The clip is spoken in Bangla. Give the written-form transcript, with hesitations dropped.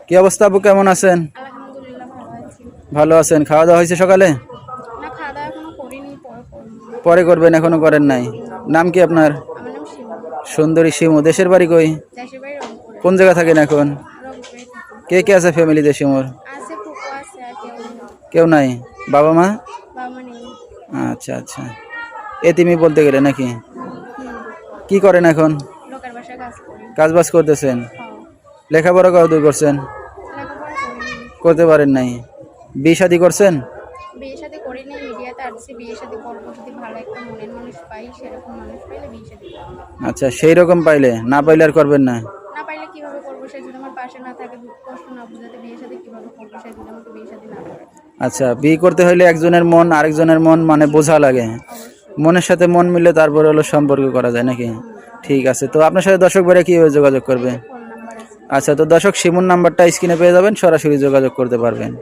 কি অবস্থা আপু, কেমন আছেন? আলহামদুলিল্লাহ ভালো আছি। ভালো আছেন? খাওয়া দাওয়া হয়েছে সকালে? না, খাওয়া দাওয়া এখনো করিনি, পরে করবো। পরে করবেন, এখনো করেন নাই? নাম কি আপনার? আমার নাম শিমু। সুন্দরী শিমু। দেশের বাড়ি কই? দেশের বাড়ি রংপুরে। কোন জায়গা থাকেন এখন? রংপুরে থাকি। কে কে আছে ফ্যামিলিতে শিমুর? আছে ফুপু আছে, আর কেউ নেই। কেউ নাই? বাবা মা? বাবা মা নেই। আচ্ছা আচ্ছা, এতিমি বলতে গেলে নাকি? হুম। কি করেন এখন? লোকের বাসায় কাজ করি। কাজ বাজ করতেছেন? হ্যাঁ। লেখাপড়া কতদূর করছেন? লেখাপড়া করিনি। করতে পারেন নাই? বিয়ে শাদী করছেন? বিয়ে শাদী করিনি, মিডিয়াতে আসছি। বিয়ে শাদী করবো যদি ভালো একটা মনের মানুষ পাই, সেরকম মানুষ পাইলে বিয়ে শাদী করবো। আচ্ছা, সেই রকম পাইলে, না পাইলে আর করবেন না? না পাইলে কিভাবে করবো? সে যদি আমার পাশে না থাকে, দুঃখ কষ্ট না বুঝাতে, বিয়ে শাদী কিভাবে করবো? সে যদি আমাকে বিয়ে শাদী না করে। আচ্ছা, বিয়ে করতে হলে একজনের মন আরেকজনের মন মানে বোঝা লাগে। অবশ্যই। মনের সাথে মন মিললে তারপরে হলো সম্পর্ক করা যায় নাকি? ঠিক আছে, তো আপনার সাথে দর্শক ভাইরা কিভাবে যোগাযোগ করবে? ফোন নাম্বার আছে। আচ্ছা, তো দর্শক শিমুর নাম্বারটা স্ক্রিনে পেয়ে যাবেন, সরাসরি যোগাযোগ করতে পারবেন।